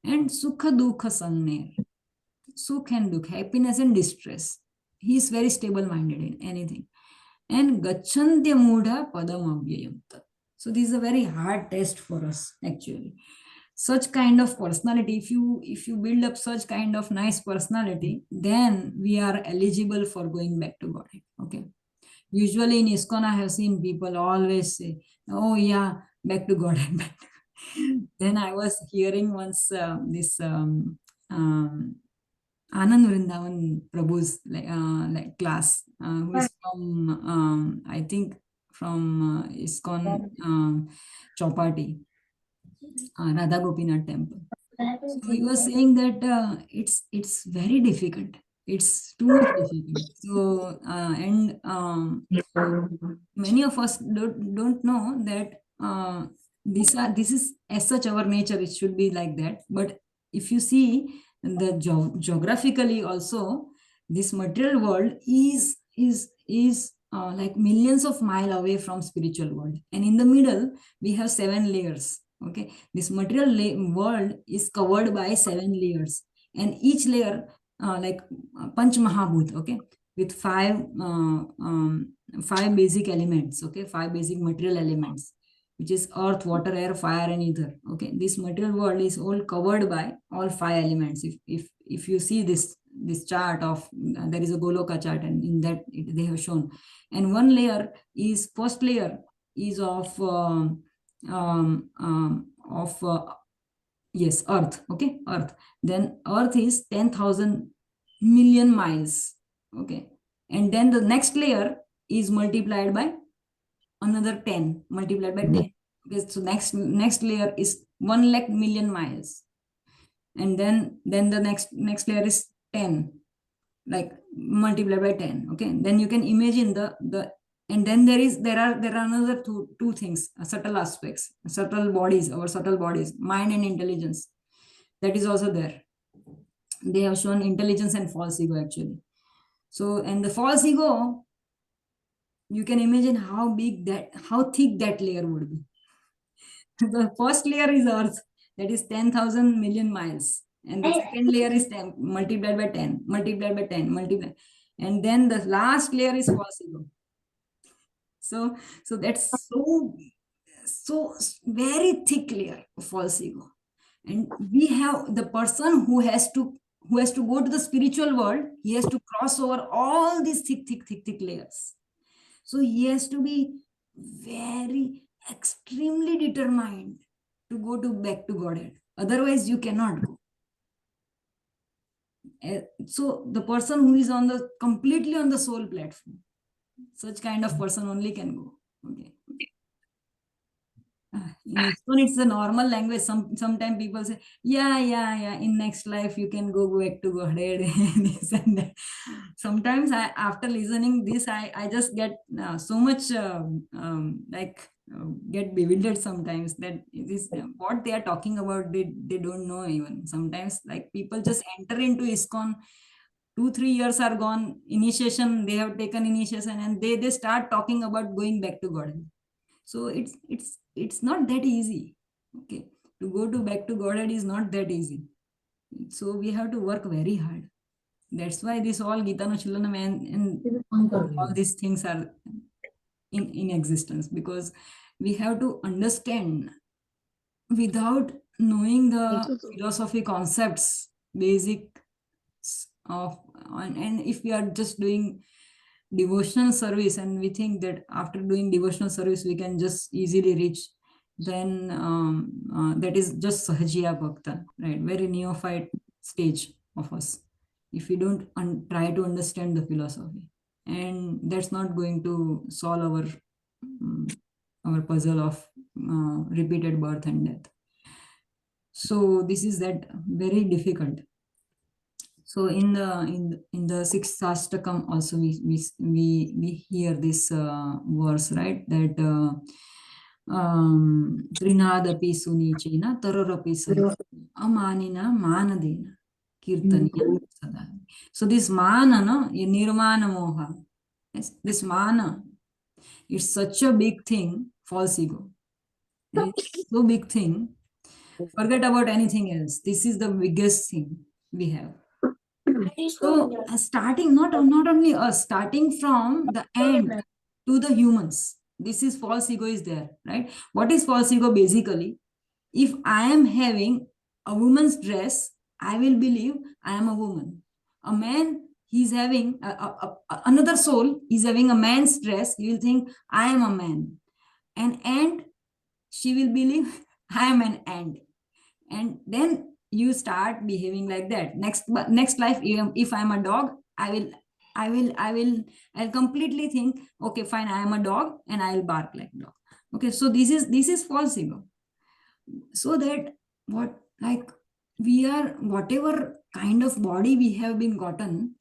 And sukha dukha sanne, sukh and dukh, happiness and distress, he is very stable minded in anything. And gachantya mudha padam avyayam. So this is a very hard test for us actually. Such kind of personality, if you build up such kind of nice personality, then we are eligible for going back to God. Okay. Usually in ISKCON, I have seen people always say, "Oh yeah, back to God." Then I was hearing once this Anand Vrindavan Prabhu's like class, who is from I think from ISKCON Chowpatty, Radha Gopinath temple. So he was saying that it's very difficult. It's too much difficult. So and many of us don't know that this is as such our nature. It should be like that. But if you see the geographically also, this material world is like millions of miles away from spiritual world, and in the middle we have 7 layers. Okay, this material world is covered by 7 layers, and each layer like Panch Mahabhut, okay, with 5 basic elements, okay, 5 basic material elements, which is earth, water, air, fire, and ether. Okay, this material world is all covered by all 5 elements. If you see this chart of there is a Goloka chart, and in that they have shown, and one layer is first layer is of yes, earth. Okay, earth. Then earth is 10,000 million miles. Okay, and then the next layer is multiplied by another 10, multiplied by 10. Okay, so next layer is 1 lakh million miles, and then the next layer is 10, like multiplied by 10. Okay, then you can imagine the and then there are another two things, subtle aspects, subtle bodies, our subtle bodies, mind and intelligence, that is also there. They have shown intelligence and false ego actually. So, and the false ego, you can imagine how thick that layer would be. The first layer is earth, that is 10,000 million miles, and the second layer is 10 multiplied by 10 multiplied by 10 multiplied, and then the last layer is false ego. So that's so very thick layer of false ego. And we have the person who has to go to the spiritual world, he has to cross over all these thick layers. So he has to be very extremely determined to go back to Godhead. Otherwise, you cannot go. So the person who is completely on the soul platform, such kind of person only can go. Okay. In ISKCON, it's the normal language. Sometimes people say, yeah, in next life you can go back to Godhead. This and that. Sometimes after listening this, I just get so much get bewildered sometimes that this what they are talking about, they don't know even. Sometimes like people just enter into ISKCON, 2-3 years are gone, initiation, they have taken initiation, and they start talking about going back to Godhead. So it's not that easy. Okay, to go back to Godhead is not that easy. So we have to work very hard. That's why this all Gita Nuchilanam and all these things are in existence, because we have to understand. Without knowing the philosophy concepts, basic of, and if we are just doing devotional service and we think that after doing devotional service we can just easily reach, then that is just Sahajiya Bhakta, right? Very neophyte stage of us, if we don't try to understand the philosophy. And that's not going to solve our puzzle of repeated birth and death. So this is that very difficult. So in the sixth Ashtakam also we hear this verse, right? That Trinadapi sunichena tararapi sahi amanina manadena. Kirtaniya sada. So this mana, no, nirmana moha. Yes, this mana, it's such a big thing, false ego. It's so big thing. Forget about anything else. This is the biggest thing we have. So starting not only us, starting from the end to the humans. This is false ego is there, right? What is false ego basically? If I am having a woman's dress, I will believe I am a woman. A man, he's having another soul, he's having a man's dress, he will think I am a man. An ant, she will believe I am an ant. And then you start behaving like that. Next life, if I'm a dog, I'll completely think, okay, fine, I am a dog and I'll bark like dog. Okay, so this is false ego. So that what, like, we are, whatever kind of body we have been gotten,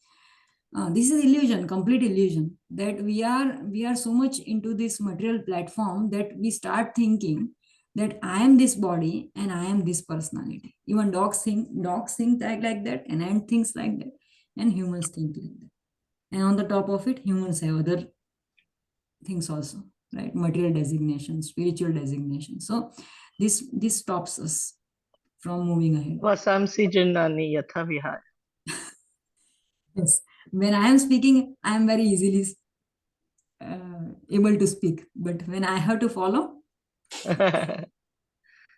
this is illusion, complete illusion, that we are so much into this material platform that we start thinking that I am this body and I am this personality. Even dogs think like that, and ant thinks like that, and humans think like that. And on the top of it, humans have other things also, right? Material designation, spiritual designation. So this stops us from moving ahead. Vasamsi Jinnani Yatha Vihar. Yes. When I am speaking, I am very easily able to speak. But when I have to follow,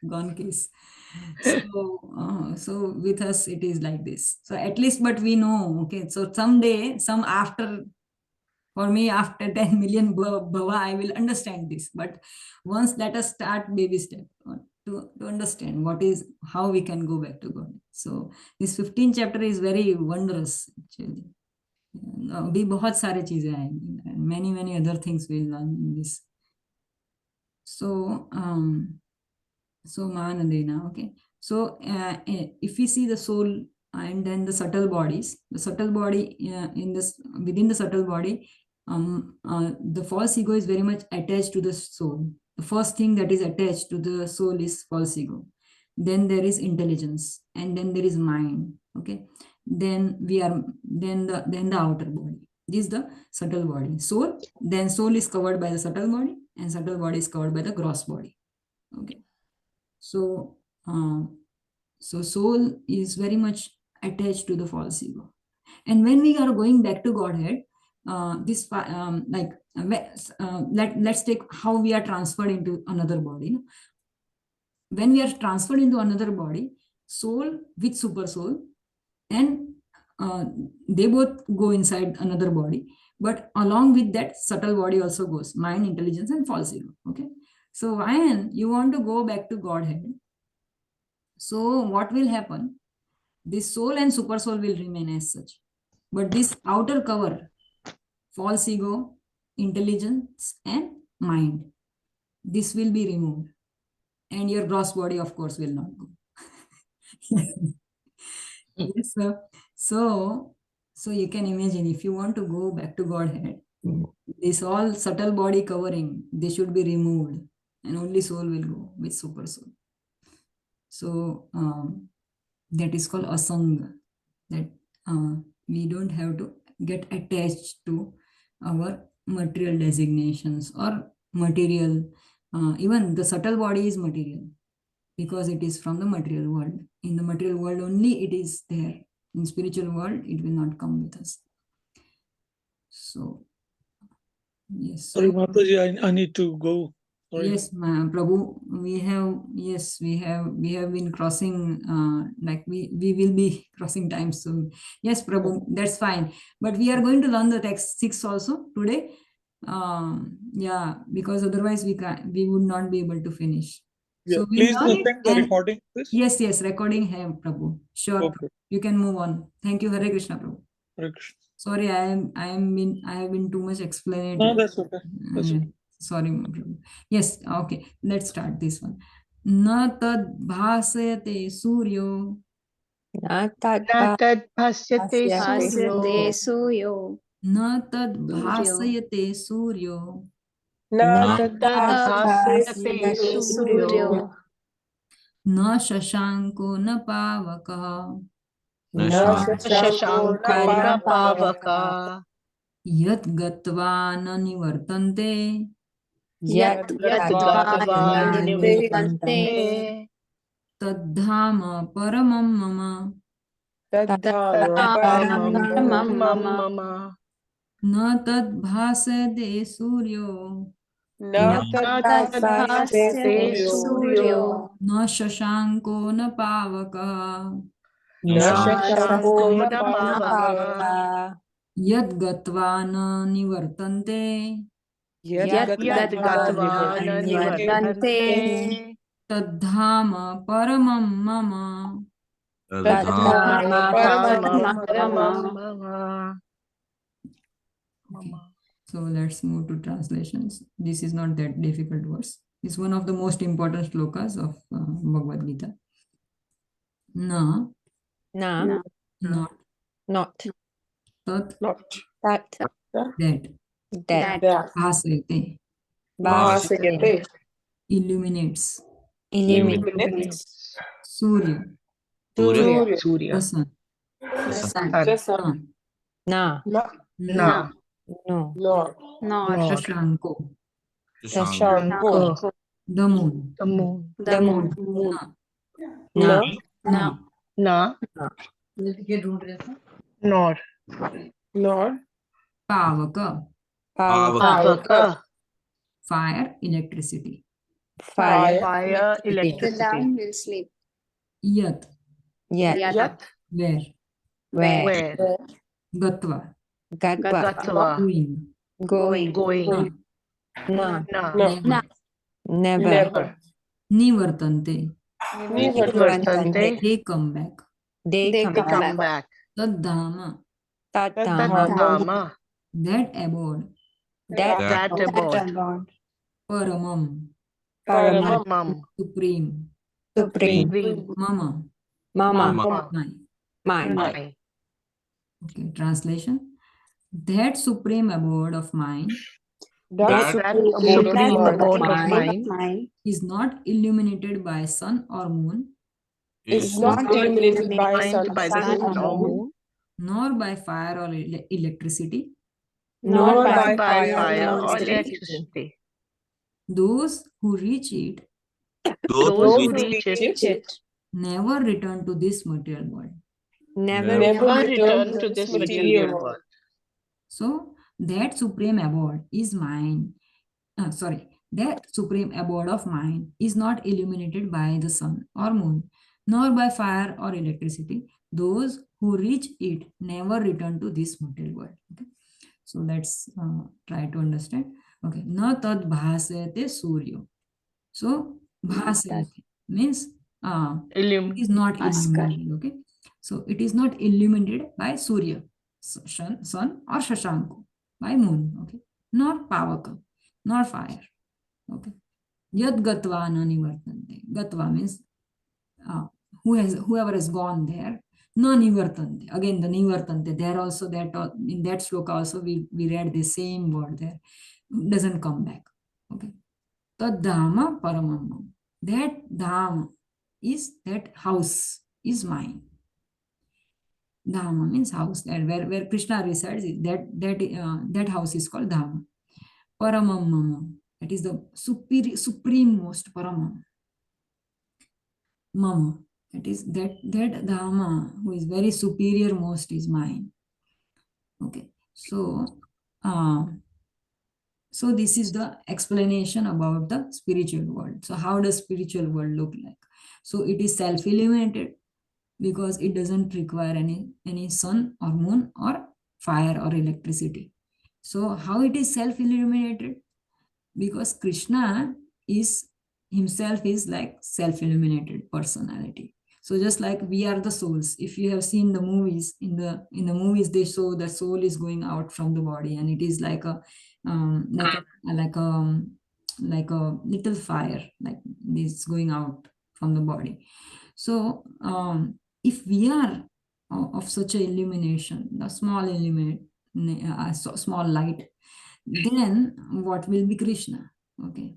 gone case. So with us, it is like this. So at least, but we know, okay. So someday, for me, after 10 million bhava, I will understand this. But once let us start baby step to understand how we can go back to God. So this 15th chapter is very wondrous, actually. भी बहुत सारे चीजें आएंगी. Many other things we'll learn in this. So Manadena, okay. So if we see the soul and then the subtle bodies, the subtle body within the subtle body, the false ego is very much attached to the soul. The first thing that is attached to the soul is false ego. Then there is intelligence, and then there is mind. Okay. Then the outer body. This is the subtle body. Soul. Then soul is covered by the subtle body, and subtle body is covered by the gross body. Okay. So soul is very much attached to the false ego. And when we are going back to Godhead, let's take how we are transferred into another body. When we are transferred into another body, soul with super soul, and they both go inside another body. But along with that, subtle body also goes, mind, intelligence, and false ego. Okay. So when you want to go back to Godhead, so what will happen? This soul and super soul will remain as such. But this outer cover, false ego, intelligence, and mind, this will be removed. And your gross body, of course, will not go. Yes, sir. So you can imagine, if you want to go back to Godhead, this all subtle body covering, they should be removed, and only soul will go with super soul. So that is called asanga, that we don't have to get attached to our material designations or material. Even the subtle body is material because it is from the material world. In the material world only it is there. In spiritual world, it will not come with us. So, yes. Sorry, Mataji, I need to go. Sorry. Yes, Prabhu, we have been crossing, we will be crossing time soon. Yes, Prabhu, that's fine. But we are going to learn the text 6 also today. Yeah, because otherwise we would not be able to finish. Yeah, so please learn send the recording, please. Yes, recording hai, Prabhu. Sure, Okay. Prabhu. You can move on. Thank you, Hare Krishna, Prabhu. Hare Krishna. Sorry, I have been too much explanatory. No, that's okay. That's okay. Sorry, Prabhu. Yes, okay. Let's start this one. Na tad bhasayate suryo. Na tad Na tad bhasyate Bhasyate suryo. suyo. Na tad Suryo. bhasayate suryo. na Na tad tad bhasyate bhasayate suryo. Suryo. Na shashanko na pavakaha. न शशाङ्को न पावकः यत् गत्वा न निवर्तन्ते Yat गत्वा निवर्तन्ते तद्धाम परमं मम परमं मम मम न तद्भासते सूर्यो न तद्भास्यते सूर्यो न शशाङ्को न पावकः न शशाङ्को न न पावकः यद् गत्वा न निवर्तन्ते यद्गत्वा न निवर्तन्ते तद्धाम परमं मम तद्धाम परमं परमं मम मम Okay. So let's move to translations. This is not that difficult verse. It's one of the most important shlokas of Bhagavad Gita. Na, Na, not, tat, Tat, that, That, bhasayate, Bhasayate, illuminates, Illuminates, Surya, Surya. Surya the sun, Sun Na, Na No, nor Shashanko, Shashanko. the moon, the moon the moon Na, na, Na Nor pavaka, Pavaka fire, electricity, Fire, Fire the electricity down will sleep yat, Yat, where, Where, Where gatva, Gatva, Gatva Going, Going Na, Na Never, nivartante, Nivartante they come back, They come They back, come back tadhama, Tattama, Tattama that abode, That That abode paramam, Paramam, Paramam supreme, Supreme, Supreme Mama, Mama mine. Mine, Okay, translation. That supreme abode of mine That Supreme abode of mine mine is not illuminated by sun or moon, is not illuminated illumined by the sun or moon nor by fire or electricity. Nor not by by fire fire or or electricity. electricity. Those who reach it Those who reach it never return to this material world. Never never return to this material world. So that supreme abode is mine. That supreme abode of mine is not illuminated by the sun or moon, nor by fire or electricity. Those who reach it never return to this material world. Okay? So let's try to understand. Okay, na tad bhasayate suryo. So bhasayate means it is not illuminated. Okay, so it is not illuminated by Surya, sun or Shashanko, by moon. Okay, nor pavaka, nor fire. Okay, yad gatva na nivartante. Gatva means whoever has gone there. Na nivartante. Again, the nivartante. There also that in that shloka also we read the same word there. Doesn't come back. Okay. Tad dhama paramam. That dham is that house is mine. Dhama means house. That where Krishna resides, that house is called dhama. Paramam mama. That is the supreme most paramam. Mama. That is that Dhamma who is very superior most is mine. Okay. So so this is the explanation about the spiritual world. So how does spiritual world look like? So it is self-illuminated because it doesn't require any sun or moon or fire or electricity. So how it is self-illuminated? Because Krishna is himself is like self-illuminated personality. So just like we are the souls, if you have seen the movies, in the movies they show the soul is going out from the body and it is like a little fire, like this going out from the body. So if we are of such a illumination, the small small light, then what will be Krishna? Okay.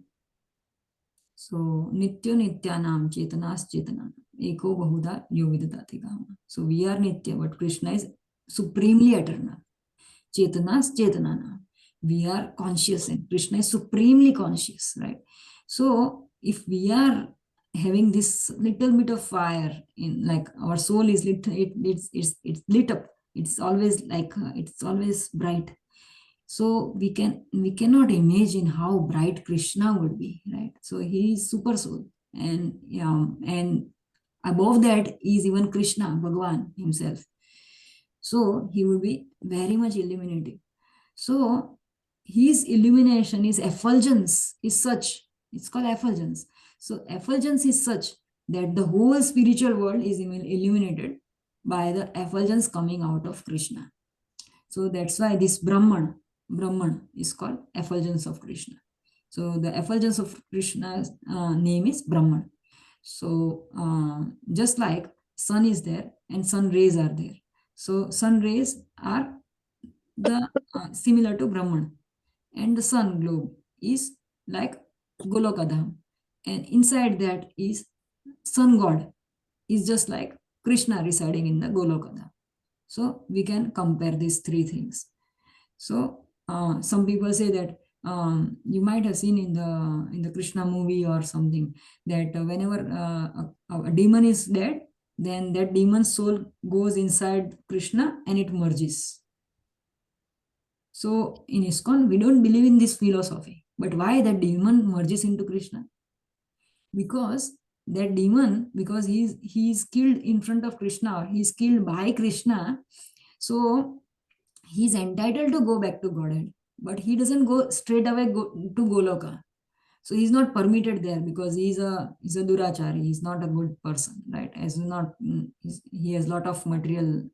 So Nitya Nityanam Chetanas Chetanam. eko bahuda yo vidadati kama. So we are nitya, but Krishna is supremely eternal. Chetanas chetanana. We are conscious and Krishna is supremely conscious, right? So if we are having this little bit of fire in, like our soul is lit, it's lit up. It's always like it's always bright. So we cannot imagine how bright Krishna would be, right? So he is super soul, and above that is even Krishna, Bhagavan himself. So he would be very much illuminating. So his illumination, his effulgence is such, it's called effulgence. So effulgence is such that the whole spiritual world is illuminated by the effulgence coming out of Krishna. So that's why this Brahman is called effulgence of Krishna. So the effulgence of Krishna's name is Brahman. So just like sun is there and sun rays are there. So sun rays are the similar to Brahman, and the sun globe is like Golokadham, and inside that is sun god is just like Krishna residing in the Golokadham. So we can compare these three things. So some people say that you might have seen in the Krishna movie or something that whenever a demon is dead, then that demon's soul goes inside Krishna and it merges. So in ISKCON, we don't believe in this philosophy. But why that demon merges into Krishna? Because that demon, because he's killed in front of Krishna, or he's killed by Krishna, so he's entitled to go back to Godhead. But he doesn't go straight away to Goloka. So he's not permitted there because he's a durachari. He's not a good person, right? He has a lot of material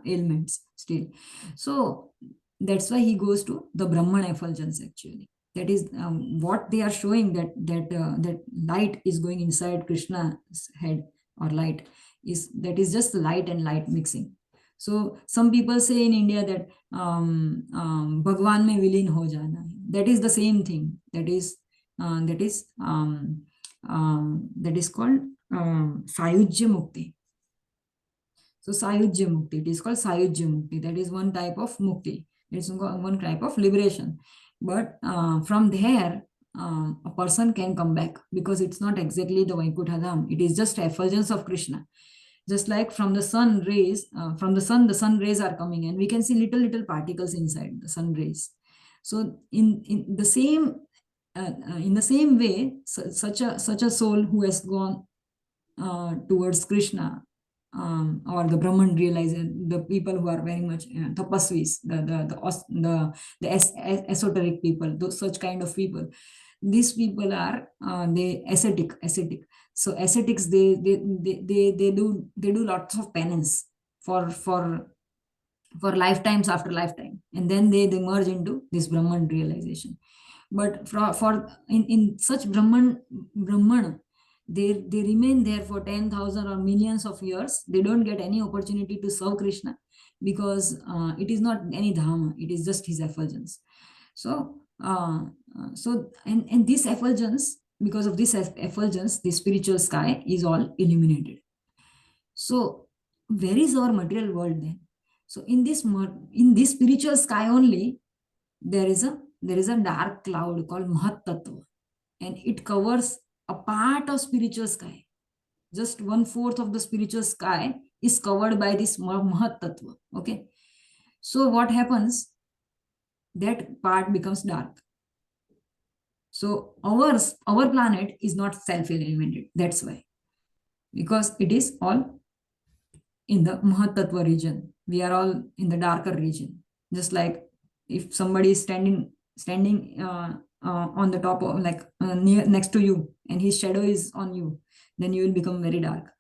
ailments still. So that's why he goes to the Brahman effulgence actually. That is what they are showing, that light is going inside Krishna's head, or light is just light and light mixing. So some people say in India that Bhagwan mein vilin ho jana hai. That is the same thing. That is called Sayujya Mukti. So Sayujya Mukti, it is called Sayujya Mukti. That is one type of Mukti. It's one type of liberation. But from there, a person can come back, because it's not exactly the Vaikuntha Dham. It is just effulgence of Krishna. Just like from the sun rays, the sun rays are coming, and we can see little particles inside the sun rays. So in the same way, such a soul who has gone towards Krishna, or the Brahman realization, the people who are very much tapasvis, the esoteric people, those such kind of people. These people are they ascetic. So ascetics, they do lots of penance for lifetimes after lifetime, and then they merge into this Brahman realization. But in such Brahman, they remain there for 10,000 or millions of years. They don't get any opportunity to serve Krishna, because it is not any dharma, it is just his effulgence. So and this effulgence, because of this effulgence, the spiritual sky is all illuminated. So where is our material world then? So in this spiritual sky only, there is a dark cloud called Mahat Tattva, and it covers a part of spiritual sky. Just 1/4 of the spiritual sky is covered by this Mahat Tattva. Okay, so what happens? That part becomes dark. So our planet is not self-illuminated. That's why, because it is all in the Mahat Tattva region. We are all in the darker region. Just like if somebody is standing on the top of, like next to you, and his shadow is on you, then you will become very dark.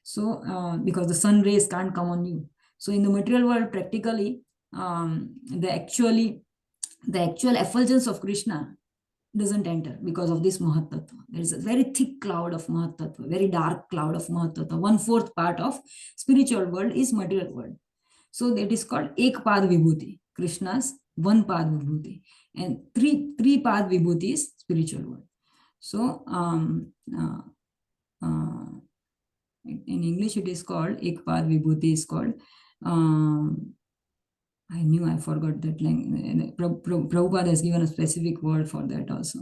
So because the sun rays can't come on you. So in the material world, practically, the actual effulgence of Krishna doesn't enter because of this Mahat Tattva. There is a very thick cloud of Mahat Tattva, very dark cloud of Mahat Tattva. 1/4 part of spiritual world is material world. So that is called Ek Pad Vibhuti, Krishna's one Pad Vibhuti, and three Pad Vibhuti is spiritual world. So in English it is called Ekpad Vibhuti is called. I forgot that language. Prabhupada has given a specific word for that also.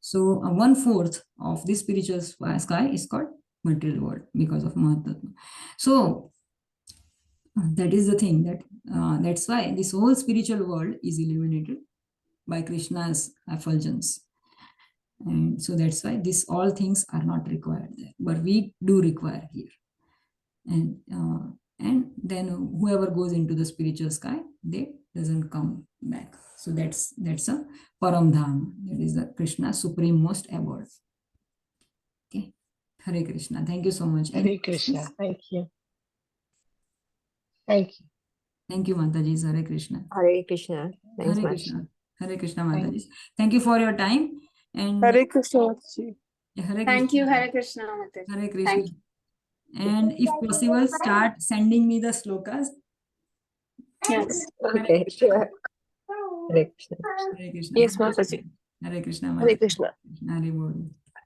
So 1/4 of this spiritual sky is called material world because of Mahatatma. So that is the thing that that's why this whole spiritual world is illuminated by Krishna's effulgence. And so that's why all things are not required there, but we do require here. And then whoever goes into the spiritual sky, they doesn't come back. So that's a Param Dham. That is the Krishna supreme most abode. Okay. Hare Krishna. Thank you so much. Hare Krishna. Thank you. Thank you. Thank you, Mataji. Hare Krishna. Hare Krishna. Thanks Hare much. Krishna. Hare Krishna, Mataji. Thank you for your time. And Hare Krishna. Hare Thank you, Krishna. Hare Krishna. Mataji. Hare Krishna. Thank you. And if possible, start sending me the slokas. Yes. Okay, sure. Hare Krishna. Hare Krishna. Yes, Mataji. Hare Krishna. Hare Krishna. Hare Bol.